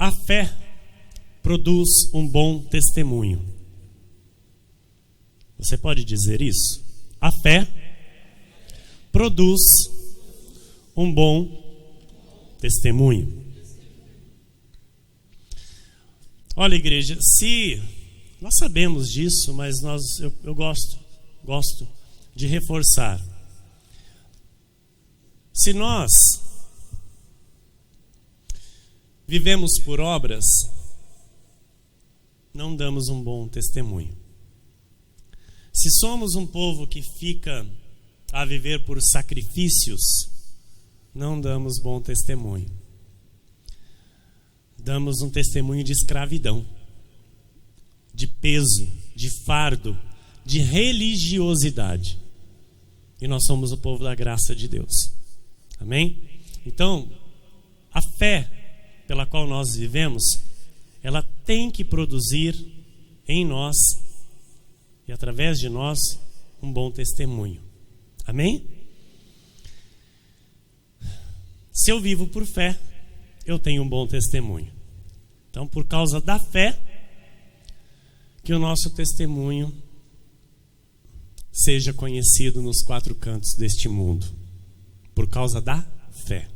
A fé produz um bom testemunho. Você pode dizer isso? A fé produz um bom testemunho. Olha, igreja, se nós sabemos disso, mas eu gosto de reforçar. Se nós vivemos por obras, não damos um bom testemunho. Se somos um povo que fica a viver por sacrifícios, não damos bom testemunho. Damos um testemunho de escravidão, de peso, de fardo, de religiosidade. E nós somos o povo da graça de Deus. Amém? Então, a fé pela qual nós vivemos, ela tem que produzir em nós e através de nós um bom testemunho. Amém? Se eu vivo por fé, eu tenho um bom testemunho. Então, por causa da fé, que o nosso testemunho seja conhecido nos quatro cantos deste mundo. Por causa da fé.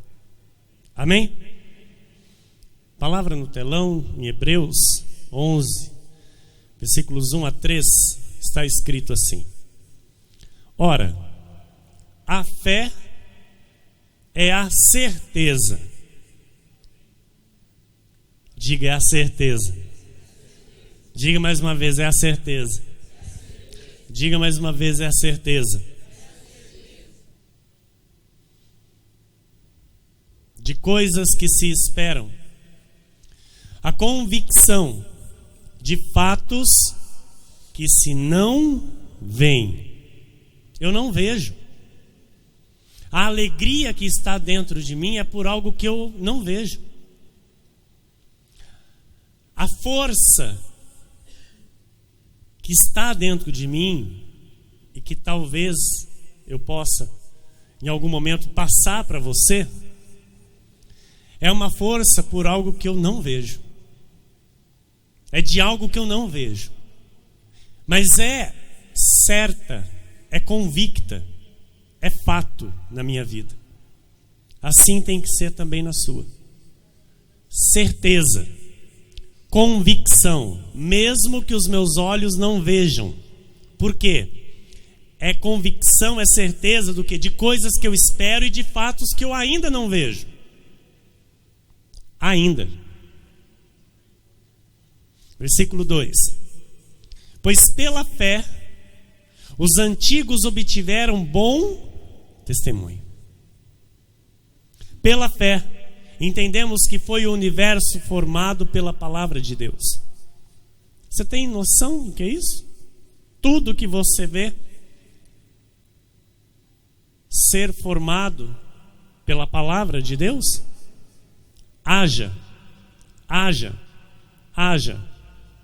Amém? Palavra no telão, em Hebreus 11, versículos 1 a 3, está escrito assim: ora, a fé é a certeza. Diga, é a certeza. Diga mais uma vez, é a certeza. Diga mais uma vez, é a certeza. De coisas que se esperam. A convicção de fatos que se não veem. Eu não vejo. A alegria que está dentro de mim é por algo que eu não vejo. A força que está dentro de mim e que talvez eu possa em algum momento passar para você, é uma força por algo que eu não vejo. É de algo que eu não vejo. Mas é certa, é convicta, é fato na minha vida. Assim tem que ser também na sua. Certeza, convicção, mesmo que os meus olhos não vejam. Por quê? É convicção, é certeza do quê? De coisas que eu espero e de fatos que eu ainda não vejo. Ainda. Versículo 2: pois pela fé os antigos obtiveram bom testemunho. Pela fé entendemos que foi o universo formado pela palavra de Deus. Você tem noção do que é isso? Tudo que você vê ser formado pela palavra de Deus? Haja,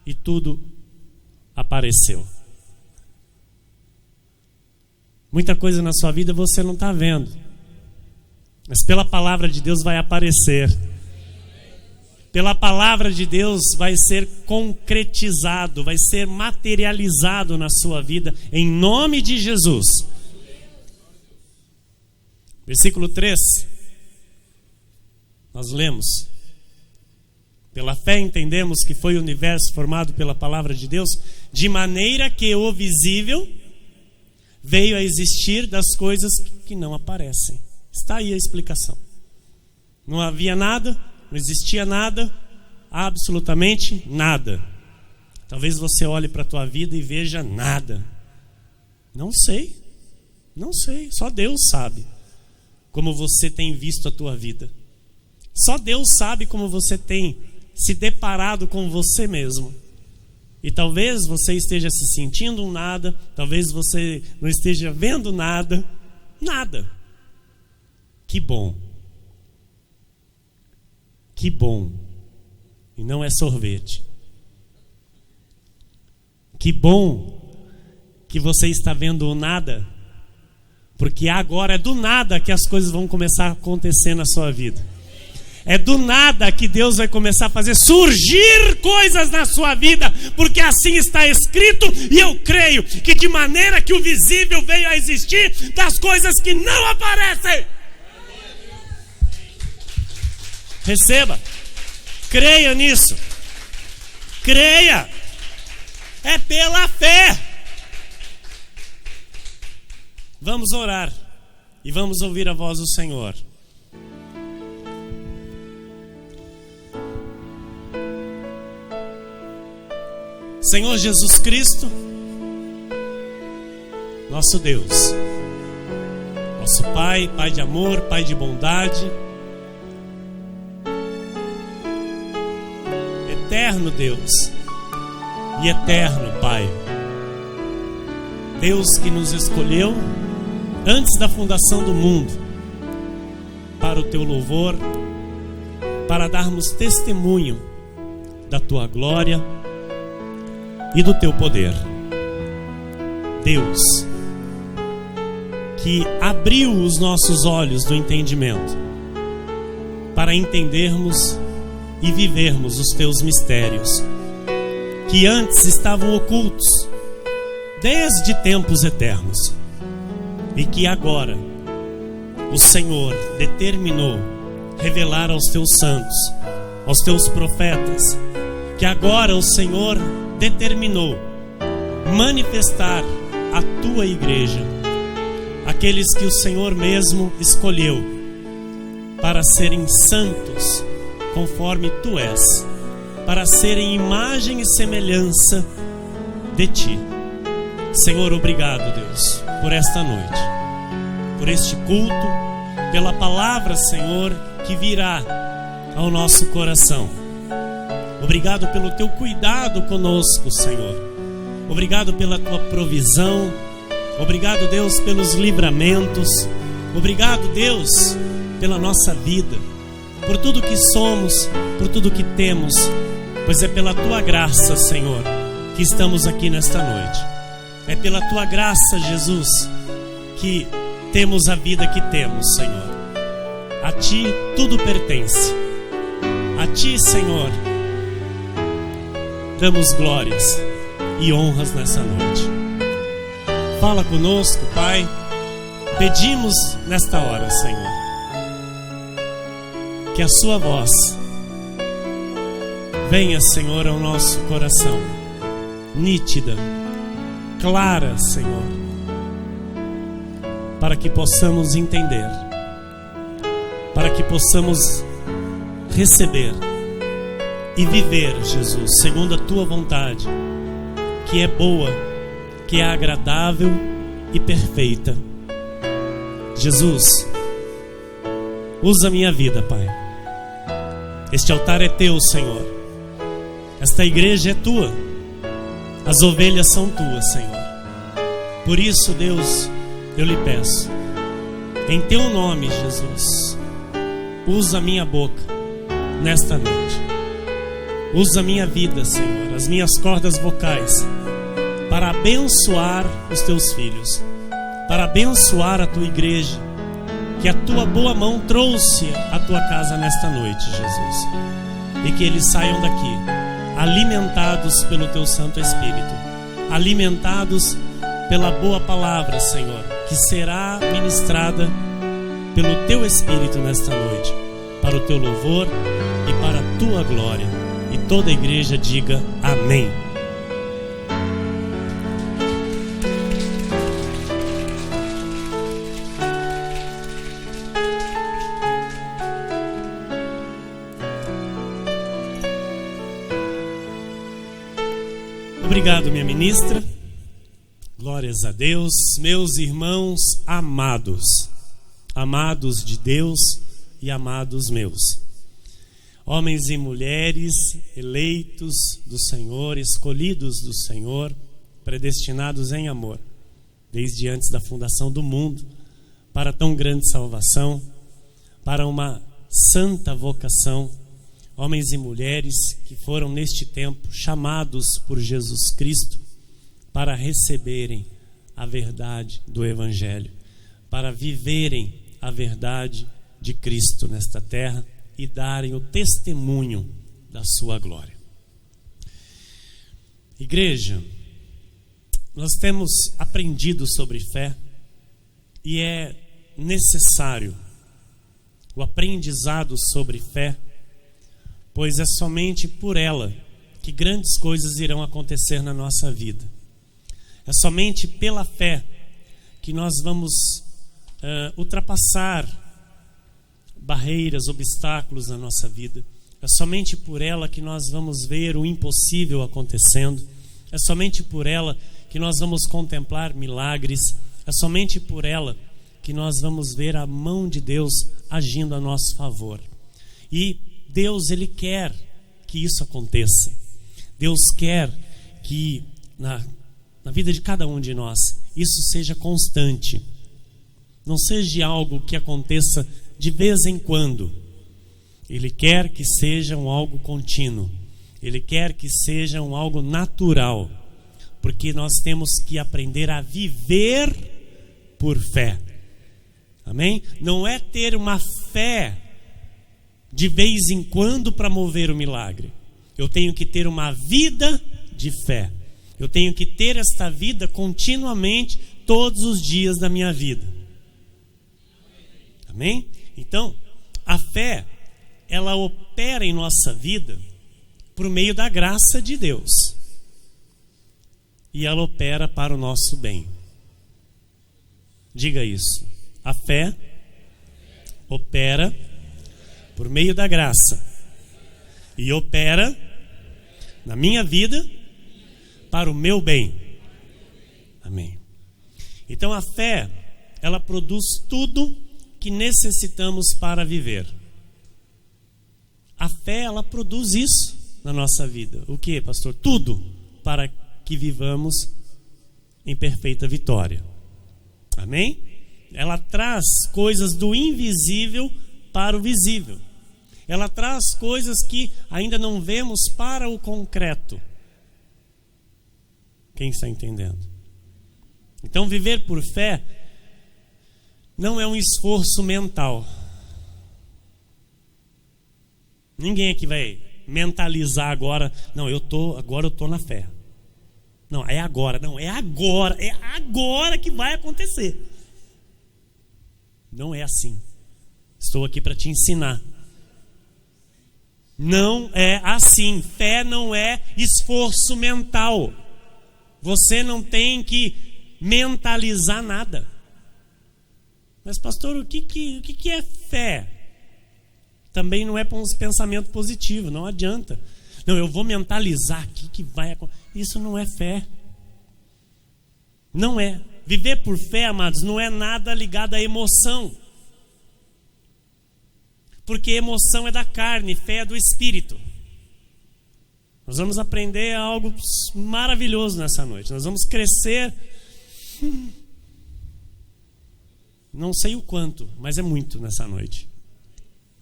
e tudo apareceu. Muita coisa na sua vida você não está vendo, mas pela palavra de Deus vai aparecer. Pela palavra de Deus vai ser concretizado, vai ser materializado na sua vida, em nome de Jesus. Versículo 3, nós lemos: pela fé entendemos que foi o universo formado pela palavra de Deus, de maneira que o visível veio a existir das coisas que não aparecem. Está aí a explicação. Não havia nada, não existia nada, absolutamente nada. Talvez você olhe para a tua vida e veja nada. Não sei, só Deus sabe como você tem visto a tua vida. Só Deus sabe como você tem se deparado com você mesmo. E talvez você esteja se sentindo um nada, talvez você não esteja vendo nada. Que bom. Que bom. E não é sorvete. Que bom que você está vendo o nada, porque agora é do nada que as coisas vão começar a acontecer na sua vida. É do nada que Deus vai começar a fazer surgir coisas na sua vida, porque assim está escrito, e eu creio que de maneira que o visível veio a existir, das coisas que não aparecem. Receba, creia nisso, creia, é pela fé. Vamos orar e vamos ouvir a voz do Senhor. Senhor Jesus Cristo, nosso Deus, nosso Pai, Pai de amor, Pai de bondade, eterno Deus e eterno Pai, Deus que nos escolheu antes da fundação do mundo para o Teu louvor, para darmos testemunho da Tua glória e do Teu poder. Deus que abriu os nossos olhos do entendimento para entendermos e vivermos os Teus mistérios, que antes estavam ocultos desde tempos eternos, e que agora o Senhor determinou revelar aos Teus santos, aos Teus profetas, que agora o Senhor determinou manifestar a Tua igreja, aqueles que o Senhor mesmo escolheu para serem santos conforme Tu és, para serem imagem e semelhança de Ti. Senhor, obrigado, Deus, por esta noite, por este culto, pela palavra, Senhor, que virá ao nosso coração. Obrigado pelo Teu cuidado conosco, Senhor. Obrigado pela Tua provisão. Obrigado, Deus, pelos livramentos. Obrigado, Deus, pela nossa vida, por tudo que somos, por tudo que temos, pois é pela Tua graça, Senhor, que estamos aqui nesta noite. É pela Tua graça, Jesus, que temos a vida que temos, Senhor. A Ti tudo pertence. A Ti, Senhor, damos glórias e honras nessa noite. Fala conosco, Pai. Pedimos nesta hora, Senhor, que a Sua voz venha, Senhor, ao nosso coração, nítida, clara, Senhor, para que possamos entender, para que possamos receber e viver, Jesus, segundo a Tua vontade, que é boa, que é agradável e perfeita. Jesus, usa a minha vida, Pai. Este altar é Teu, Senhor. Esta igreja é Tua. As ovelhas são Tuas, Senhor. Por isso, Deus, eu lhe peço, em Teu nome, Jesus, usa a minha boca nesta noite. Usa a minha vida, Senhor, as minhas cordas vocais, para abençoar os Teus filhos, para abençoar a Tua igreja, que a Tua boa mão trouxe à Tua casa nesta noite, Jesus, e que eles saiam daqui alimentados pelo Teu Santo Espírito, alimentados pela boa palavra, Senhor, que será ministrada pelo Teu Espírito nesta noite, para o Teu louvor e para a Tua glória. E toda a igreja diga amém. Obrigado, minha ministra. Glórias a Deus. Meus irmãos amados, amados de Deus e amados meus, homens e mulheres eleitos do Senhor, escolhidos do Senhor, predestinados em amor, desde antes da fundação do mundo, para tão grande salvação, para uma santa vocação, homens e mulheres que foram neste tempo chamados por Jesus Cristo para receberem a verdade do Evangelho, para viverem a verdade de Cristo nesta terra, e darem o testemunho da sua glória. Igreja, nós temos aprendido sobre fé e é necessário o aprendizado sobre fé, pois é somente por ela que grandes coisas irão acontecer na nossa vida. É somente pela fé que nós vamos ultrapassar barreiras, obstáculos na nossa vida. É somente por ela que nós vamos ver o impossível acontecendo. É somente por ela que nós vamos contemplar milagres. É somente por ela que nós vamos ver a mão de Deus agindo a nosso favor. E Deus, Ele quer que isso aconteça. Deus quer que na vida de cada um de nós isso seja constante. Não seja algo que aconteça de vez em quando. Ele quer que seja algo contínuo. Ele quer que seja algo natural. Porque nós temos que aprender a viver por fé. Amém? Não é ter uma fé de vez em quando para mover o milagre. Eu tenho que ter uma vida de fé. Eu tenho que ter esta vida continuamente, todos os dias da minha vida. Amém? Então, a fé, ela opera em nossa vida por meio da graça de Deus. E ela opera para o nosso bem. Diga isso. A fé opera por meio da graça e opera na minha vida para o meu bem. Amém. Então a fé, ela produz tudo que necessitamos para viver. A fé, ela produz isso na nossa vida. O que, pastor? Tudo para que vivamos em perfeita vitória. Amém? Ela traz coisas do invisível para o visível. Ela traz coisas que ainda não vemos para o concreto. Quem está entendendo? Então, viver por fé não é um esforço mental. Ninguém aqui vai mentalizar agora. Não, agora eu tô na fé. Não, é agora. Não, é agora que vai acontecer. Não é assim. Estou aqui para te ensinar. Não é assim. Fé não é esforço mental. Você não tem que mentalizar nada. Mas, pastor, o que é fé? Também não é um pensamento positivo, não adianta. Não, eu vou mentalizar aqui que vai acontecer. Isso não é fé. Não é. Viver por fé, amados, não é nada ligado à emoção. Porque emoção é da carne, fé é do espírito. Nós vamos aprender algo maravilhoso nessa noite. Nós vamos crescer. Não sei o quanto, mas é muito nessa noite.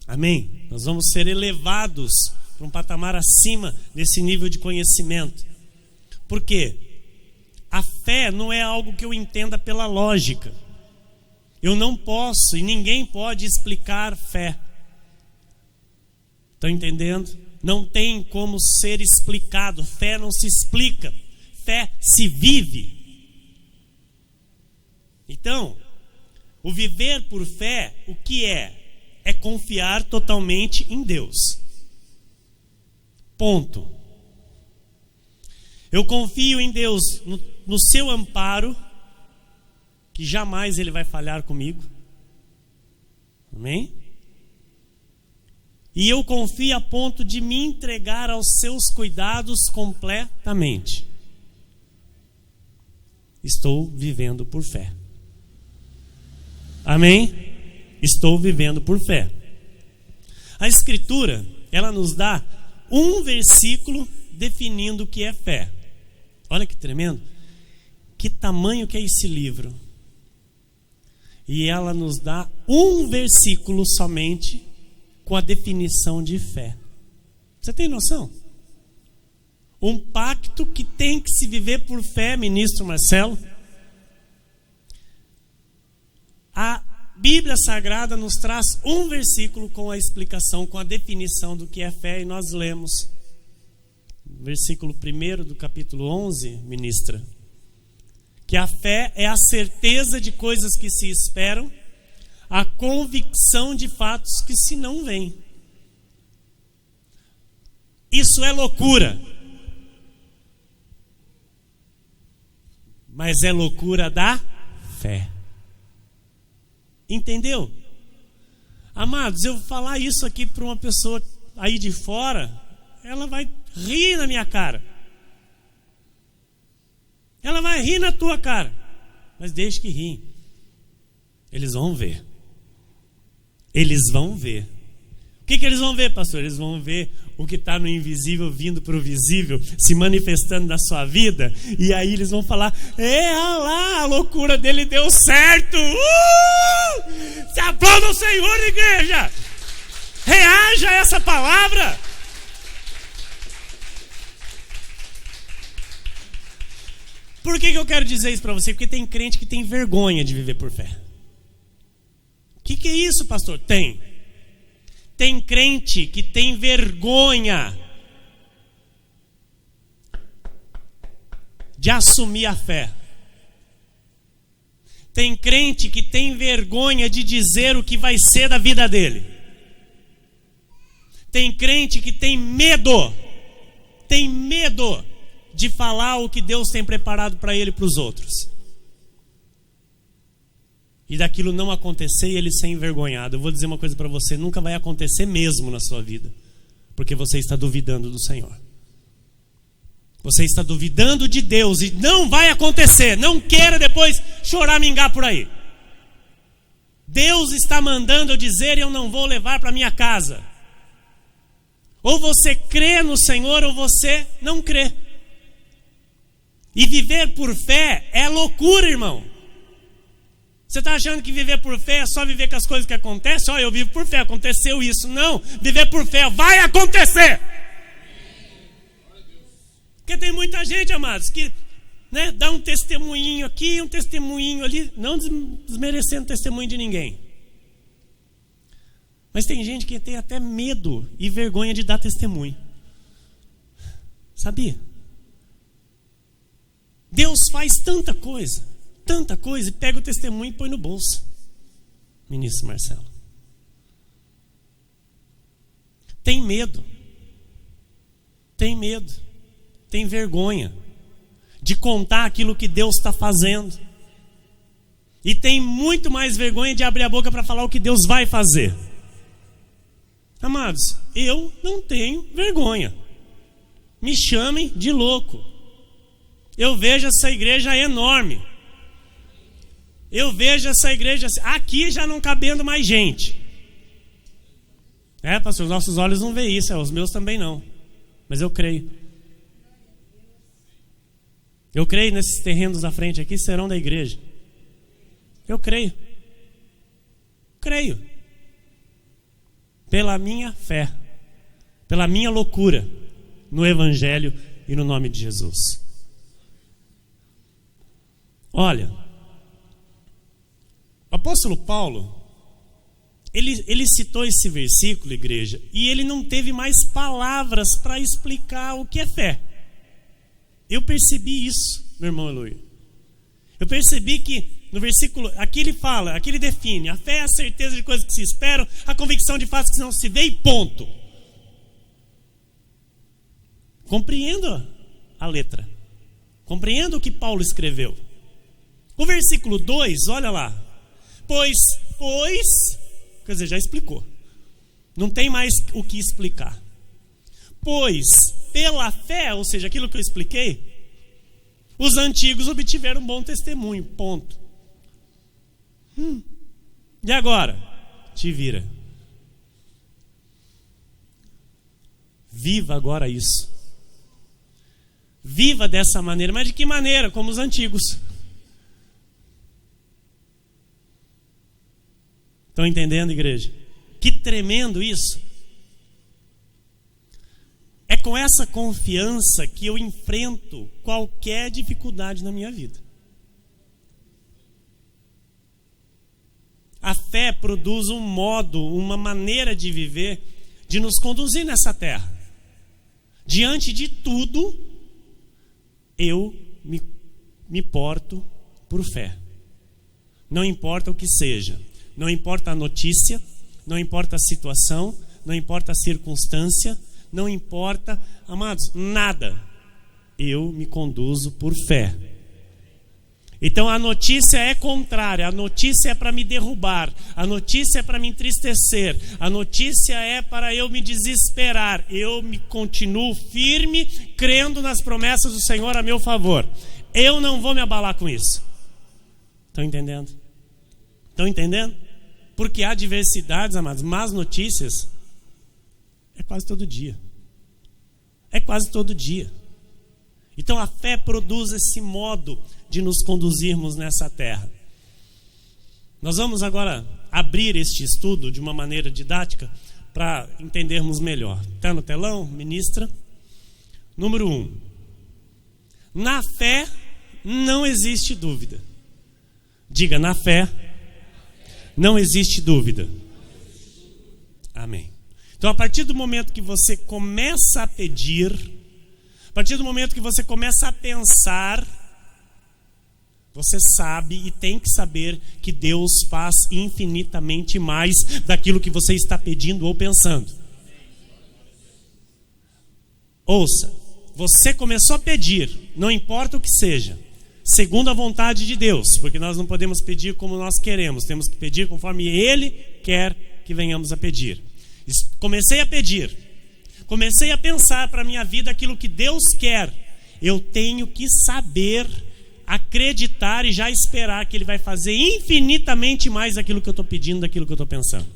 Amém? Nós vamos ser elevados para um patamar acima desse nível de conhecimento. Por quê? A fé não é algo que eu entenda pela lógica. Eu não posso e ninguém pode explicar fé. Estão entendendo? Não tem como ser explicado. Fé não se explica. Fé se vive. Então, o viver por fé, o que é? É confiar totalmente em Deus. Ponto. Eu confio em Deus no seu amparo, que jamais Ele vai falhar comigo. Amém? E eu confio a ponto de me entregar aos seus cuidados completamente. Estou vivendo por fé. Amém? Estou vivendo por fé. A Escritura, ela nos dá um versículo definindo o que é fé. Olha que tremendo. Que tamanho que é esse livro. E ela nos dá um versículo somente com a definição de fé. Você tem noção? Um pacto que tem que se viver por fé, ministro Marcelo. Bíblia Sagrada nos traz um versículo com a explicação, com a definição do que é fé, e nós lemos. Versículo 1 do capítulo 11, ministra, que a fé é a certeza de coisas que se esperam, a convicção de fatos que se não veem. Isso é loucura. Mas é loucura da fé. Entendeu? Amados, eu vou falar isso aqui para uma pessoa aí de fora, ela vai rir na minha cara. Ela vai rir na tua cara. Mas deixe que rir. Eles vão ver. Eles vão ver. O que eles vão ver, pastor? Eles vão ver o que está no invisível vindo para o visível, se manifestando na sua vida. E aí eles vão falar: olha lá, a loucura dele deu certo. Se aplauda o Senhor, igreja. Reaja a essa palavra. Por que eu quero dizer isso para você? Porque tem crente que tem vergonha de viver por fé. O que é isso, pastor? Tem crente que tem vergonha de assumir a fé. Tem crente que tem vergonha de dizer o que vai ser da vida dele. Tem crente que tem medo de falar o que Deus tem preparado para ele e para os outros. E daquilo não acontecer e ele ser envergonhado. Eu vou dizer uma coisa para você: nunca vai acontecer mesmo na sua vida, porque você está duvidando do Senhor. Você está duvidando de Deus e não vai acontecer. Não queira depois choramingar por aí. Deus está mandando eu dizer e eu não vou levar para minha casa. Ou você crê no Senhor ou você não crê. E viver por fé é loucura, irmão. Você está achando que viver por fé é só viver com as coisas que acontecem? Eu vivo por fé, aconteceu isso. Não, viver por fé vai acontecer. Porque tem muita gente, amados, que dá um testemunhinho aqui, um testemunhinho ali, não desmerecendo o testemunho de ninguém. Mas tem gente que tem até medo e vergonha de dar testemunho. Sabia? Deus faz tanta coisa, e pega o testemunho e põe no bolso. Ministro Marcelo. Tem medo, tem vergonha de contar aquilo que Deus está fazendo. E tem muito mais vergonha de abrir a boca para falar o que Deus vai fazer. Amados, eu não tenho vergonha. Me chamem de louco. Eu vejo essa igreja enorme. Eu vejo essa igreja aqui já não cabendo mais gente. Pastor, os nossos olhos não veem isso, os meus também não. Mas eu creio. Eu creio nesses terrenos da frente aqui serão da igreja. Eu creio. Pela minha fé, pela minha loucura no Evangelho e no nome de Jesus. Olha, o apóstolo Paulo, ele citou esse versículo, igreja, e ele não teve mais palavras para explicar o que é fé. Eu percebi isso, meu irmão Eloy. Eu percebi que no versículo, aqui ele define: a fé é a certeza de coisas que se esperam, a convicção de fatos que não se vê, e ponto. Compreendo a letra. Compreendo o que Paulo escreveu. O versículo 2, olha lá. Pois, quer dizer, já explicou. Não tem mais o que explicar. Pois, pela fé, ou seja, aquilo que eu expliquei, os antigos obtiveram um bom testemunho, ponto. E agora? Te vira. Viva agora isso. Viva dessa maneira. Mas de que maneira? Como os antigos. Estão entendendo, igreja? Que tremendo isso. É com essa confiança que eu enfrento qualquer dificuldade na minha vida. A fé produz um modo, uma maneira de viver, de nos conduzir nessa terra. Diante de tudo, eu me porto por fé. Não importa o que seja, não importa a notícia, não importa a situação, não importa a circunstância, não importa, amados, nada. Eu me conduzo por fé. Então a notícia é contrária, a notícia é para me derrubar, a notícia é para me entristecer, a notícia é para eu me desesperar. Eu me continuo firme, crendo nas promessas do Senhor a meu favor. Eu não vou me abalar com isso. Estão entendendo? Estão entendendo? Porque há adversidades, amados, más notícias, é quase todo dia. É quase todo dia. Então a fé produz esse modo de nos conduzirmos nessa terra. Nós vamos agora abrir este estudo de uma maneira didática para entendermos melhor. Está no telão? Ministra. Número 1. Na fé não existe dúvida. Diga, na fé não existe dúvida. Amém. Então, a partir do momento que você começa a pedir, a partir do momento que você começa a pensar, você sabe e tem que saber que Deus faz infinitamente mais daquilo que você está pedindo ou pensando. Ouça, você começou a pedir, não importa o que seja, segundo a vontade de Deus, porque nós não podemos pedir como nós queremos, temos que pedir conforme Ele quer que venhamos a pedir. Comecei a pedir, comecei a pensar para a minha vida aquilo que Deus quer. Eu tenho que saber, acreditar e já esperar que Ele vai fazer infinitamente mais daquilo que eu estou pedindo, daquilo que eu estou pensando.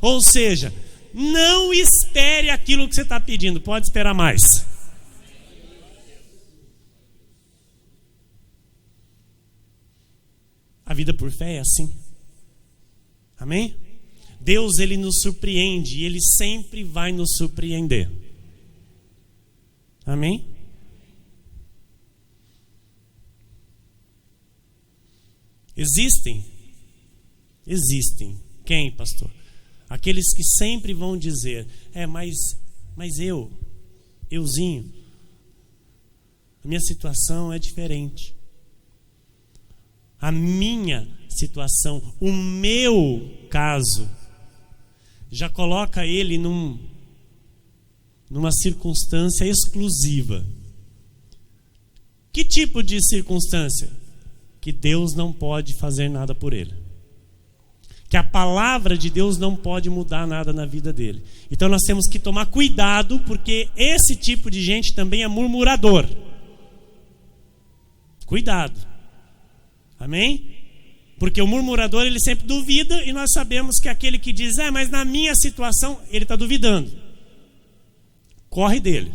Ou seja, não espere aquilo que você está pedindo, pode esperar mais. A vida por fé é assim. Amém? Deus, Ele nos surpreende e Ele sempre vai nos surpreender. Amém? Existem. Quem, pastor? Aqueles que sempre vão dizer, mas euzinho, a minha situação é diferente. A minha situação, o meu caso, já coloca ele numa circunstância exclusiva. Que tipo de circunstância? Que Deus não pode fazer nada por ele. Que a palavra de Deus não pode mudar nada na vida dele. Então nós temos que tomar cuidado, porque esse tipo de gente também é murmurador. Cuidado. Amém? Porque o murmurador, ele sempre duvida, e nós sabemos que aquele que diz, mas na minha situação, ele está duvidando. Corre dele.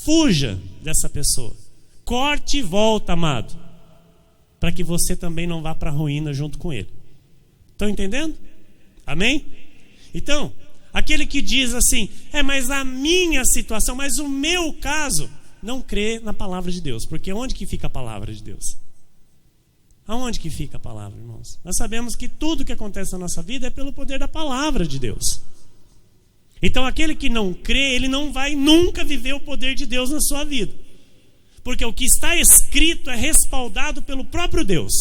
Fuja dessa pessoa. Corte e volta, amado, para que você também não vá para a ruína junto com ele. Estão entendendo? Amém? Então, aquele que diz assim, mas a minha situação, mas o meu caso, não crê na palavra de Deus. Porque onde que fica a palavra de Deus? Aonde que fica a palavra, irmãos? Nós sabemos que tudo que acontece na nossa vida é pelo poder da palavra de Deus. Então aquele que não crê, ele não vai nunca viver o poder de Deus na sua vida. Porque o que está escrito é respaldado pelo próprio Deus.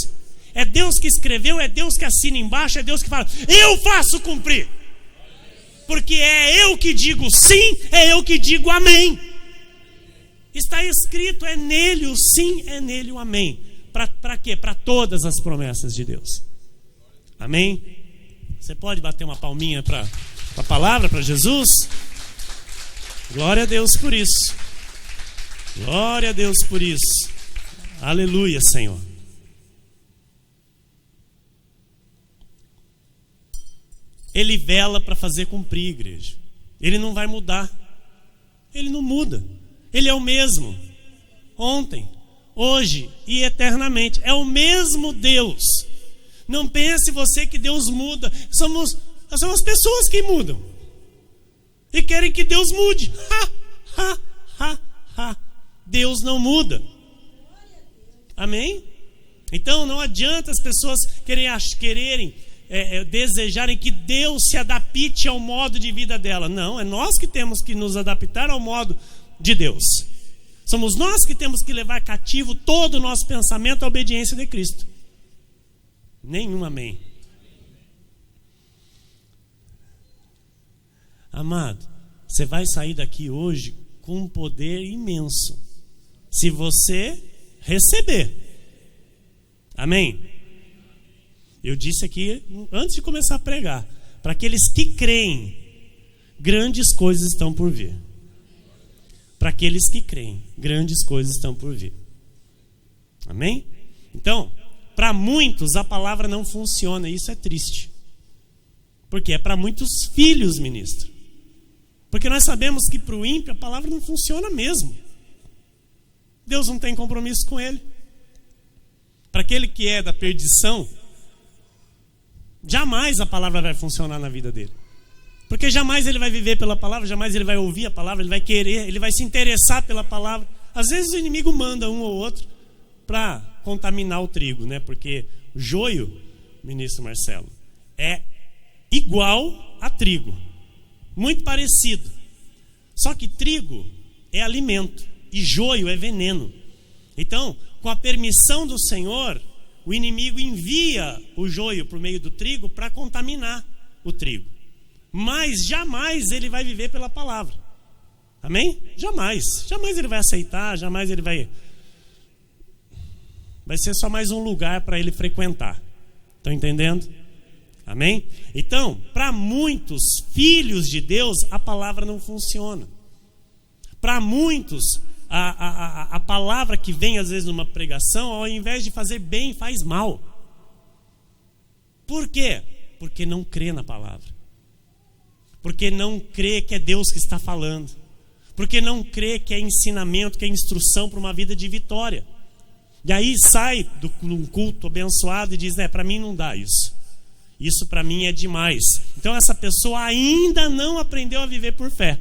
É Deus que escreveu, é Deus que assina embaixo, é Deus que fala, eu faço cumprir. Porque é eu que digo sim, é eu que digo amém. Está escrito, é nele o sim, é nele o amém. Para quê? Para todas as promessas de Deus. Amém? Você pode bater uma palminha para a palavra, para Jesus? Glória a Deus por isso. Glória a Deus por isso. Aleluia, Senhor. Ele vela para fazer cumprir, igreja. Ele não vai mudar. Ele não muda. Ele é o mesmo. Ontem, hoje e eternamente. É o mesmo Deus. Não pense você que Deus muda. Somos as pessoas que mudam. E querem que Deus mude. Deus não muda. Amém? Então não adianta as pessoas quererem desejarem que Deus se adapte ao modo de vida dela. Não, é nós que temos que nos adaptar ao modo de Deus. Somos nós que temos que levar cativo todo o nosso pensamento à obediência de Cristo. Nenhum amém. Amado, você vai sair daqui hoje com um poder imenso, se você receber. Amém? Eu disse aqui, antes de começar a pregar, para aqueles que creem, grandes coisas estão por vir. Para aqueles que creem, grandes coisas estão por vir. Amém? Então, para muitos a palavra não funciona, e isso é triste. Porque é para muitos filhos, ministro. Porque nós sabemos que para o ímpio a palavra não funciona mesmo. Deus não tem compromisso com ele. Para aquele que é da perdição, jamais a palavra vai funcionar na vida dele. Porque jamais ele vai viver pela palavra, jamais ele vai ouvir a palavra, ele vai querer, ele vai se interessar pela palavra. Às vezes o inimigo manda um ou outro para contaminar o trigo, né? Porque o joio, ministro Marcelo, é igual a trigo. Muito parecido. Só que trigo é alimento e joio é veneno. Então, com a permissão do Senhor, o inimigo envia o joio por meio do trigo para contaminar o trigo. Mas jamais ele vai viver pela palavra. Amém? Jamais. Jamais ele vai aceitar, jamais ele vai ser só mais um lugar para ele frequentar. Estão entendendo? Amém? Então, para muitos filhos de Deus, a palavra não funciona. Para muitos, a palavra que vem às vezes numa pregação, ao invés de fazer bem, faz mal. Por quê? Porque não crê na palavra. Porque não crê que é Deus que está falando. Porque não crê que é ensinamento, que é instrução para uma vida de vitória. E aí sai de um culto abençoado e diz, para mim não dá isso. Isso para mim é demais. Então essa pessoa ainda não aprendeu a viver por fé.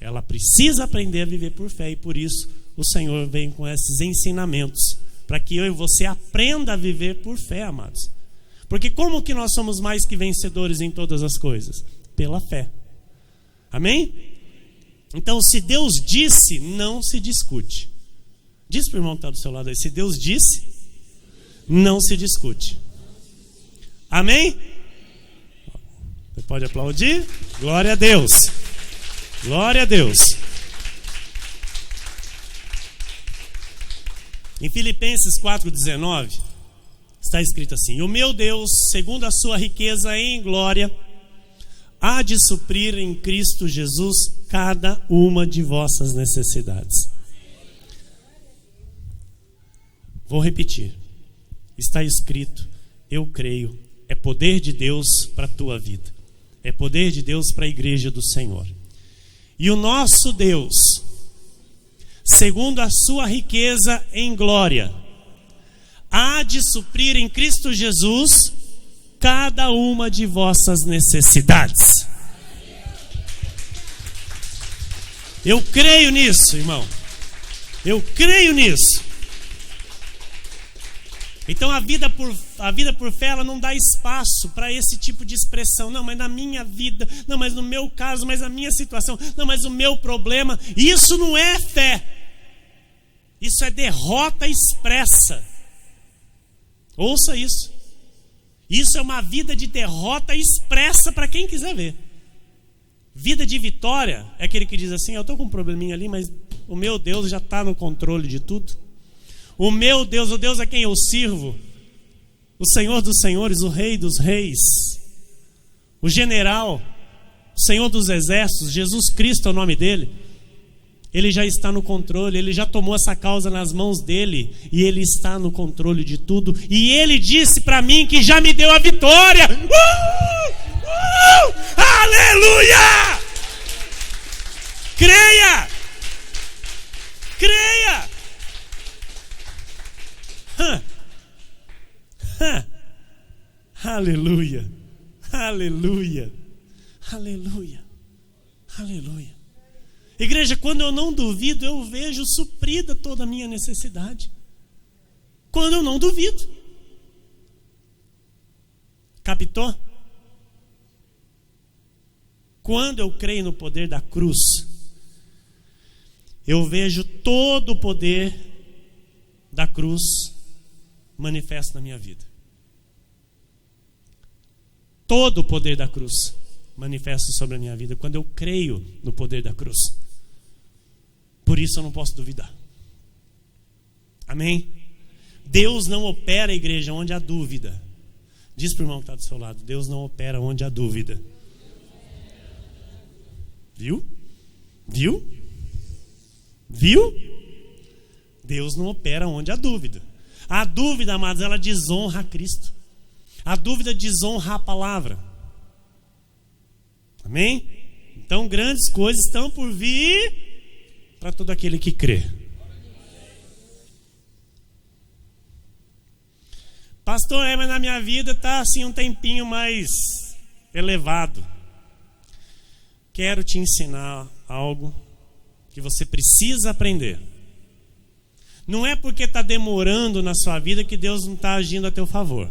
Ela precisa aprender a viver por fé. E por isso o Senhor vem com esses ensinamentos. Para que eu e você aprenda a viver por fé, amados. Porque como que nós somos mais que vencedores em todas as coisas? Pela fé. Amém? Então, se Deus disse, não se discute. Diz para o irmão que está do seu lado aí, se Deus disse, não se discute. Amém? Você pode aplaudir? Glória a Deus. Glória a Deus. Em Filipenses 4,19 está escrito assim: o meu Deus, segundo a sua riqueza em glória, há de suprir em Cristo Jesus cada uma de vossas necessidades. Vou repetir. Está escrito, eu creio, é poder de Deus para a tua vida. É poder de Deus para a igreja do Senhor. E o nosso Deus, segundo a sua riqueza em glória, há de suprir em Cristo Jesus cada uma de vossas necessidades. Eu creio nisso, irmão. Eu creio nisso. Então a vida por fé, ela não dá espaço para esse tipo de expressão. Não, mas na minha vida, não, mas no meu caso, mas na minha situação, não, mas o meu problema. Isso não é fé. Isso é derrota expressa. Ouça isso. Isso é uma vida de derrota expressa para quem quiser ver. Vida de vitória é aquele que diz assim, eu estou com um probleminha ali, mas o meu Deus já está no controle de tudo. O meu Deus, o Deus a quem eu sirvo, o Senhor dos senhores, o Rei dos reis, o general, o Senhor dos exércitos, Jesus Cristo é o nome dele. Ele já está no controle, ele já tomou essa causa nas mãos dele e ele está no controle de tudo. E ele disse para mim que já me deu a vitória. Aleluia! Creia! Creia! Aleluia! Aleluia! Aleluia! Aleluia! Igreja, quando eu não duvido, eu vejo suprida toda a minha necessidade. Quando eu não duvido. Captou? Quando eu creio no poder da cruz, eu vejo todo o poder da cruz manifesto na minha vida. Todo o poder da cruz manifesto sobre a minha vida quando eu creio no poder da cruz. Por isso eu não posso duvidar. Amém? Deus não opera, a igreja, onde há dúvida. Diz para o irmão que está do seu lado: Deus não opera onde há dúvida. Viu? Viu? Viu? Deus não opera onde há dúvida. A dúvida, amados, ela desonra a Cristo. A dúvida desonra a palavra. Amém? Então grandes coisas estão por vir para todo aquele que crê. Pastor, mas na minha vida está assim um tempinho mais elevado. Quero te ensinar algo que você precisa aprender. Não é porque está demorando na sua vida que Deus não está agindo a teu favor.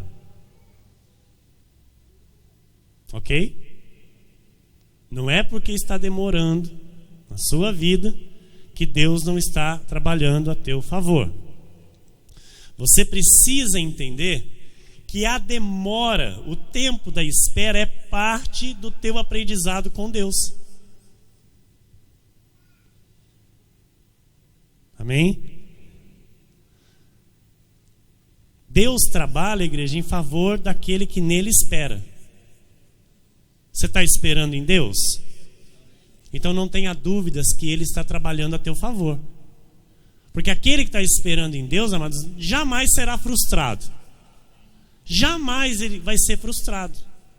Ok? Não é porque está demorando na sua vida que Deus não está trabalhando a teu favor. Você precisa entender que a demora, o tempo da espera é parte do teu aprendizado com Deus. Amém? Deus trabalha, igreja, em favor daquele que nele espera. Você está esperando em Deus? Então não tenha dúvidas que Ele está trabalhando a teu favor. Porque aquele que está esperando em Deus, amados, jamais será frustrado. Jamais ele vai ser frustrado.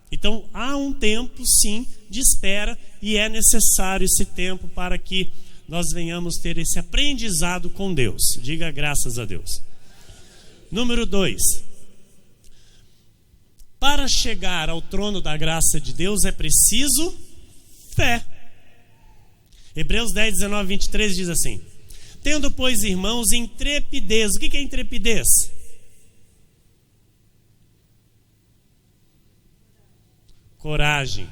Então há um tempo, sim, de espera, e é necessário esse tempo para que nós venhamos ter esse aprendizado com Deus. Diga graças a Deus. Número 2. Para chegar ao trono da graça de Deus é preciso fé. Hebreus 10, 19, 23 diz assim: tendo, pois, irmãos, intrepidez. O que é intrepidez? Coragem,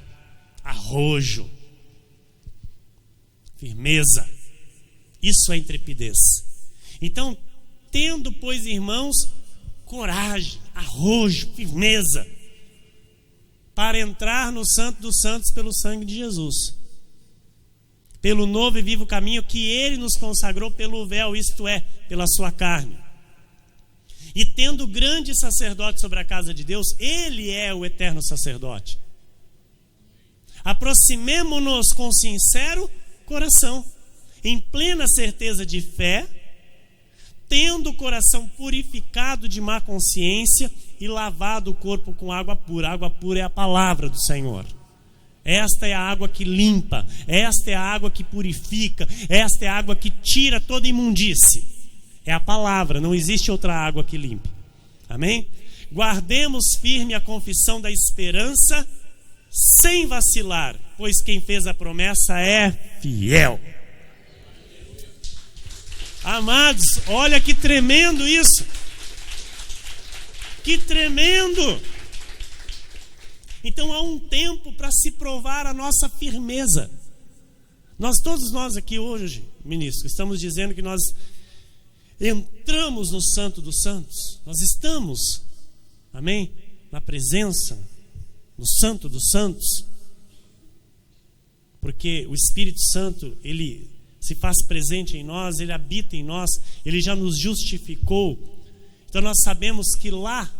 arrojo, firmeza. Isso é intrepidez. Então, tendo, pois, irmãos, coragem, arrojo, firmeza, para entrar no Santo dos Santos pelo sangue de Jesus, pelo novo e vivo caminho que Ele nos consagrou pelo véu, isto é, pela sua carne. E tendo grande sacerdote sobre a casa de Deus, Ele é o eterno sacerdote. Aproximemo-nos com sincero coração, em plena certeza de fé, tendo o coração purificado de má consciência e lavado o corpo com água pura. A água pura é a palavra do Senhor. Esta é a água que limpa, esta é a água que purifica, esta é a água que tira toda imundície. É a palavra, não existe outra água que limpe. Amém? Guardemos firme a confissão da esperança, sem vacilar, pois quem fez a promessa é fiel. Amados, olha que tremendo isso. Que tremendo. Então há um tempo para se provar a nossa firmeza. Todos nós aqui hoje, ministro, estamos dizendo que nós entramos no Santo dos Santos. Nós estamos, amém? Na presença, no Santo dos Santos. Porque o Espírito Santo, Ele se faz presente em nós, Ele habita em nós, Ele já nos justificou. Então nós sabemos que lá,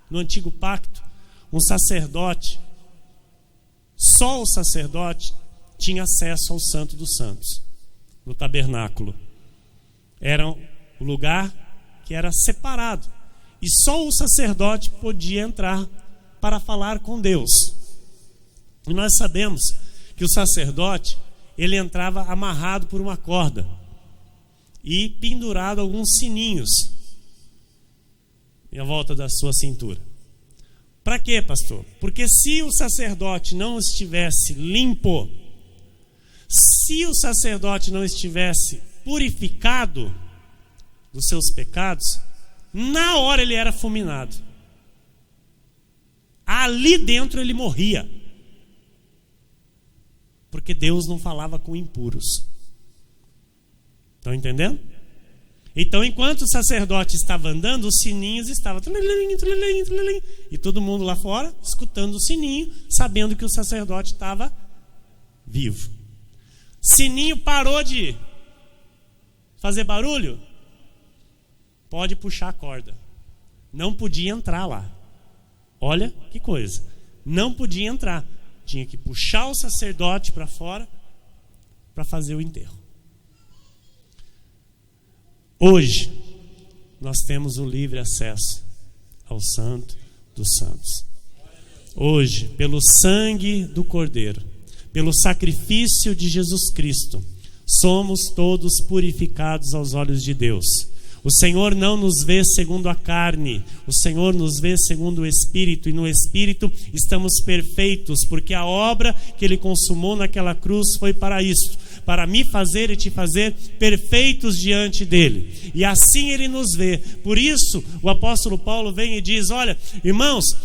no Antigo Pacto, um sacerdote, só o sacerdote tinha acesso ao Santo dos Santos, no tabernáculo. Era o lugar que era separado, e só o sacerdote podia entrar para falar com Deus. E nós sabemos que o sacerdote, ele entrava amarrado por uma corda e pendurado alguns sininhos em volta da sua cintura. Para quê, pastor? Porque se o sacerdote não estivesse limpo, se o sacerdote não estivesse purificado dos seus pecados, na hora ele era fulminado. ali dentro ele morria. Porque Deus não falava com impuros. Estão entendendo? Então, enquanto o sacerdote estava andando, os sininhos estavam... E todo mundo lá fora, escutando o sininho, sabendo que o sacerdote estava vivo. Sininho parou de fazer barulho? Pode puxar a corda. Não podia entrar lá. Olha que coisa. Não podia entrar. Tinha que puxar o sacerdote para fora para fazer o enterro. Hoje, nós temos o livre acesso ao Santo dos Santos. Hoje, pelo sangue do Cordeiro, pelo sacrifício de Jesus Cristo, somos todos purificados aos olhos de Deus. O Senhor não nos vê segundo a carne, o Senhor nos vê segundo o Espírito, e no Espírito estamos perfeitos, porque a obra que Ele consumou naquela cruz foi para isto, para me fazer e te fazer perfeitos diante dEle. E assim Ele nos vê. Por isso, o apóstolo Paulo vem e diz: olha, irmãos,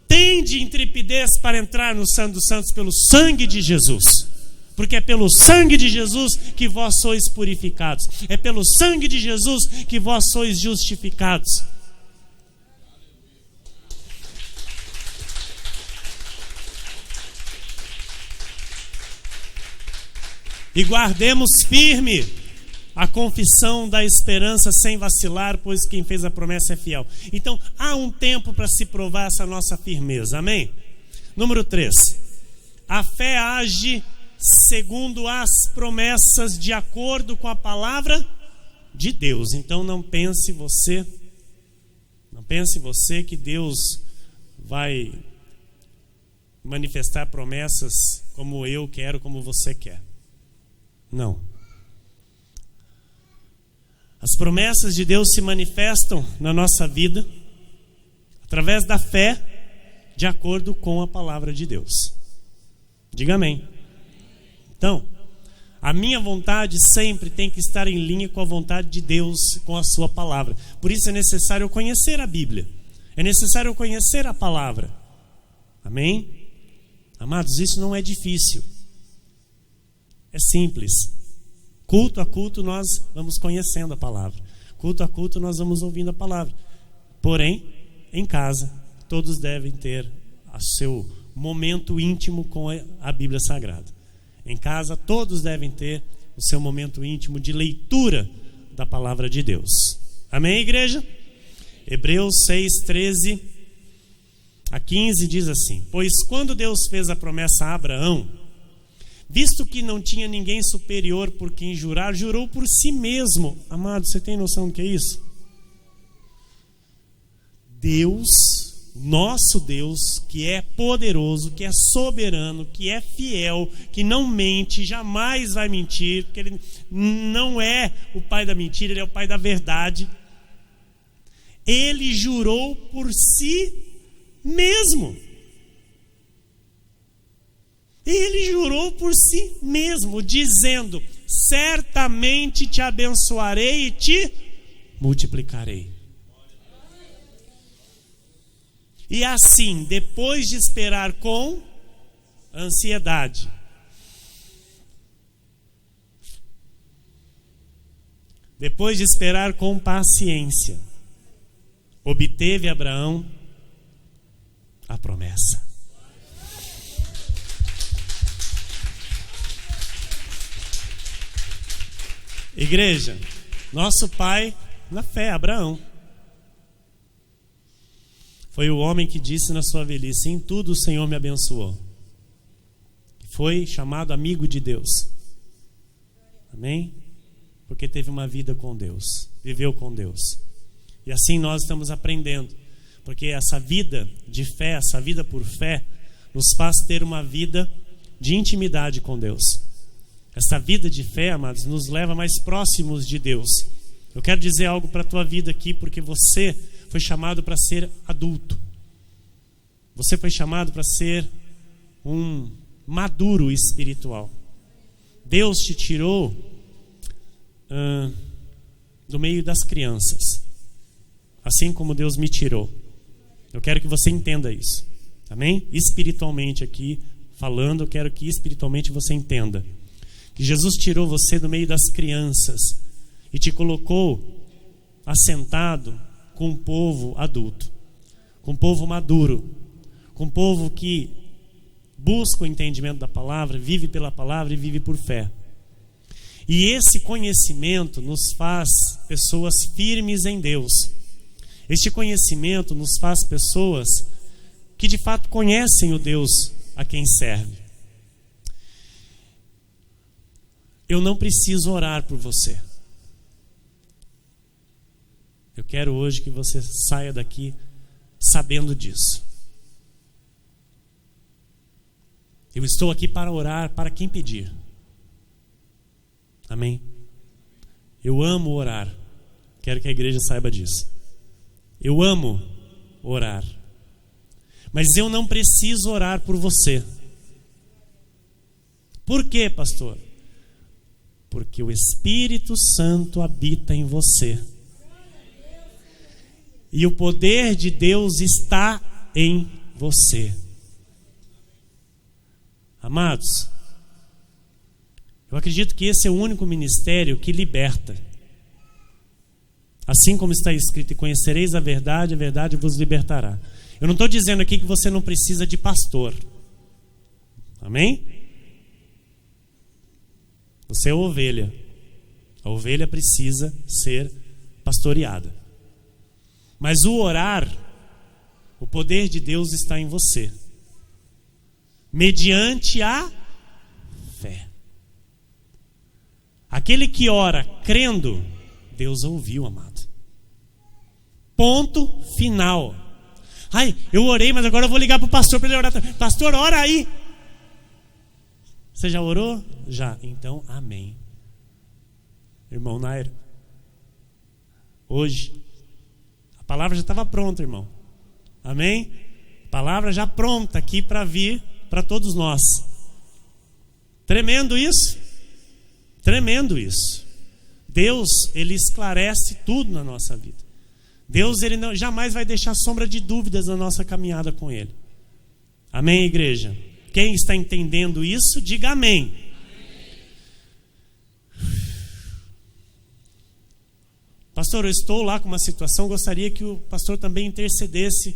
tende intrepidez para entrar no Santo dos Santos pelo sangue de Jesus. Porque é pelo sangue de Jesus que vós sois purificados. É pelo sangue de Jesus que vós sois justificados. E guardemos firme a confissão da esperança sem vacilar, pois quem fez a promessa é fiel. Então, há um tempo para se provar essa nossa firmeza. Amém? Número 3. A fé age segundo as promessas, de acordo com a palavra de Deus. Então não pense você que Deus vai manifestar promessas como eu quero, como você quer. Não. As promessas de Deus se manifestam na nossa vida através da fé, de acordo com a palavra de Deus. Diga amém. Então, a minha vontade sempre tem que estar em linha com a vontade de Deus, com a sua palavra. Por isso é necessário eu conhecer a Bíblia. É necessário eu conhecer a palavra. Amém? Amados, isso não é difícil. É simples. Culto a culto nós vamos conhecendo a palavra. Culto a culto nós vamos ouvindo a palavra. Porém, em casa, todos devem ter o seu momento íntimo com a Bíblia Sagrada. Em casa, todos devem ter o seu momento íntimo de leitura da palavra de Deus. Amém, igreja? Hebreus 6, 13 a 15 diz assim: pois quando Deus fez a promessa a Abraão, visto que não tinha ninguém superior por quem jurar, jurou por si mesmo. Amado, você tem noção do que é isso? Deus, nosso Deus, que é poderoso, que é soberano, que é fiel, que não mente, jamais vai mentir, porque Ele não é o pai da mentira, Ele é o pai da verdade. Ele jurou por si mesmo. Ele jurou por si mesmo, dizendo: certamente te abençoarei e te multiplicarei. E assim, depois de esperar com ansiedade, depois de esperar com paciência, obteve Abraão a promessa. Igreja, nosso pai na fé, Abraão, foi o homem que disse na sua velhice: em tudo o Senhor me abençoou. Foi chamado amigo de Deus. Amém? Porque teve uma vida com Deus, viveu com Deus. E assim nós estamos aprendendo, porque essa vida de fé, essa vida por fé, nos faz ter uma vida de intimidade com Deus. Essa vida de fé, amados, nos leva mais próximos de Deus. Eu quero dizer algo para a tua vida aqui, porque você foi chamado para ser adulto. Você foi chamado para ser um maduro espiritual. Deus te tirou do meio das crianças, assim como Deus me tirou. Eu quero que você entenda isso. Amém? Espiritualmente aqui, falando, eu quero que espiritualmente você entenda que Jesus tirou você do meio das crianças e te colocou assentado com um povo adulto, com um povo maduro, com um povo que busca o entendimento da palavra, vive pela palavra e vive por fé. E esse conhecimento nos faz pessoas firmes em Deus. Este conhecimento nos faz pessoas que de fato conhecem o Deus a quem serve. Eu não preciso orar por você. Eu quero hoje que você saia daqui sabendo disso. Eu estou aqui para orar para quem pedir. Amém? Eu amo orar. Quero que a igreja saiba disso. Eu amo orar. Mas eu não preciso orar por você. Por quê, pastor? Porque o Espírito Santo habita em você. E o poder de Deus está em você. Amados, eu acredito que esse é o único ministério que liberta. Assim como está escrito, e conhecereis a verdade vos libertará. Eu não estou dizendo aqui que você não precisa de pastor. Amém? Você é ovelha. A ovelha precisa ser pastoreada. Mas o orar, o poder de Deus está em você. Mediante a fé. Aquele que ora crendo, Deus ouviu, amado. Ponto final. Ai, eu orei, mas agora eu vou ligar para o pastor para ele orar. Pastor, ora aí. Você já orou? Já. Então, amém. Irmão Nair, hoje, a palavra já estava pronta, irmão. Amém? A palavra já pronta aqui para vir para todos nós. Tremendo isso? Tremendo isso. Deus, Ele esclarece tudo na nossa vida. Deus, Ele não, jamais vai deixar sombra de dúvidas na nossa caminhada com Ele. Amém, igreja? Quem está entendendo isso, diga amém. Pastor, eu estou lá com uma situação, gostaria que o pastor também intercedesse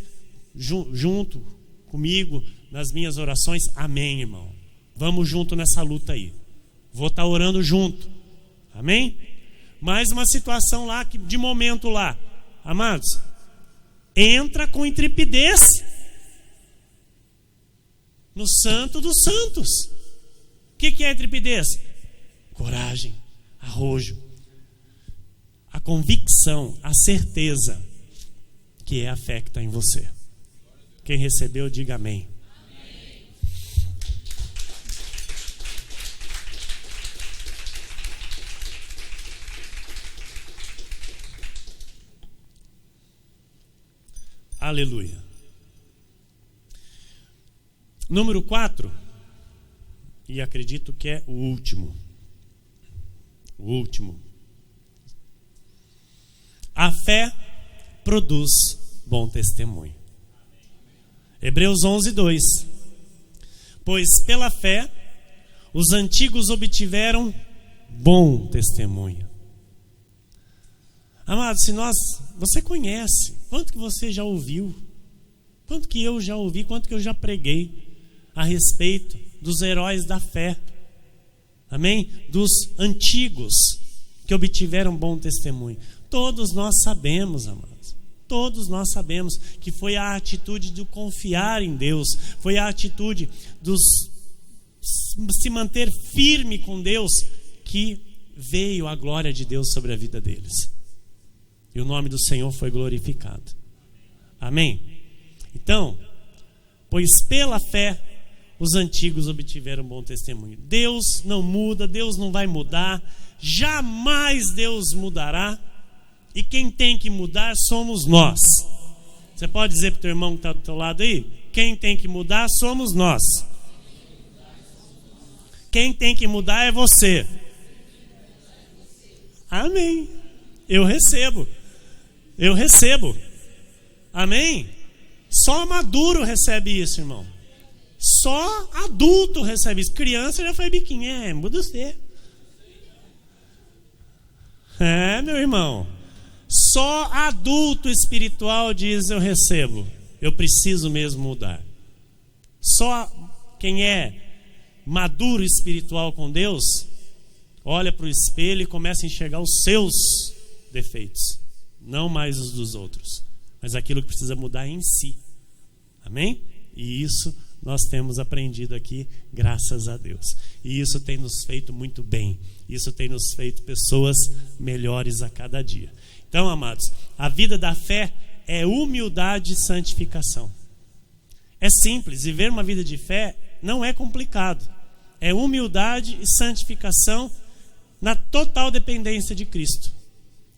junto comigo nas minhas orações. Amém, irmão. Vamos junto nessa luta aí. Vou estar orando junto. Amém? Mais uma situação lá, de momento lá. Amados, entra com intrepidez no Santo dos Santos. O que é intrepidez? Coragem, arrojo, a convicção, a certeza que é a fé que está em você. Quem recebeu, diga amém. Aleluia. Número 4, e acredito que é o último. O último. A fé produz bom testemunho. Hebreus 11:2. Pois pela fé os antigos obtiveram bom testemunho. Amado, você conhece, quanto que você já ouviu, quanto que eu já ouvi, quanto que eu já preguei a respeito dos heróis da fé, amém? Dos antigos que obtiveram bom testemunho. Todos nós sabemos, amados, todos nós sabemos que foi a atitude de confiar em Deus, foi a atitude dos se manter firme com Deus que veio a glória de Deus sobre a vida deles. E o nome do Senhor foi glorificado. Amém? Então, pois pela fé os antigos obtiveram bom testemunho. Deus não muda, Deus não vai mudar, jamais Deus mudará. E quem tem que mudar somos nós. Você pode dizer para o teu irmão que está do teu lado aí? Quem tem que mudar somos nós. Quem tem que mudar é você. Amém. Eu recebo. Amém? Só maduro recebe isso, irmão. Só adulto recebe isso. Criança já faz biquinho. Muda você. Meu irmão. Só adulto espiritual diz: eu recebo. Eu preciso mesmo mudar. Só quem é maduro espiritual com Deus olha para o espelho e começa a enxergar os seus defeitos, não mais os dos outros, mas aquilo que precisa mudar em si. Amém? E isso nós temos aprendido aqui, graças a Deus. E isso tem nos feito muito bem. Isso tem nos feito pessoas melhores a cada dia. Então, amados, a vida da fé é humildade e santificação. É simples, viver uma vida de fé não é complicado. É humildade e santificação na total dependência de Cristo.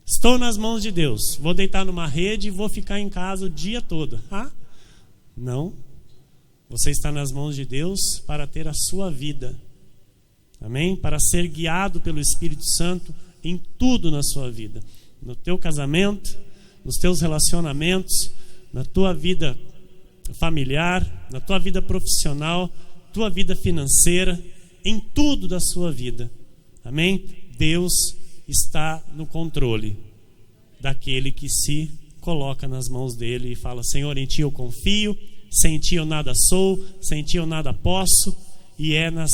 Estou nas mãos de Deus, vou deitar numa rede e vou ficar em casa o dia todo. Não. Você está nas mãos de Deus para ter a sua vida. Amém? Para ser guiado pelo Espírito Santo em tudo na sua vida. No teu casamento, nos teus relacionamentos, na tua vida familiar, na tua vida profissional, tua vida financeira, em tudo da sua vida. Amém? Deus está no controle daquele que se coloca nas mãos dele e fala: Senhor, em ti eu confio, sem ti eu nada sou, sem ti eu nada posso, e é nas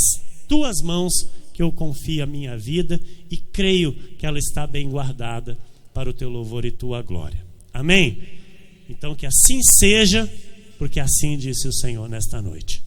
tuas mãos que eu confio a minha vida e creio que ela está bem guardada para o teu louvor e tua glória. Amém? Então que assim seja, porque assim disse o Senhor nesta noite.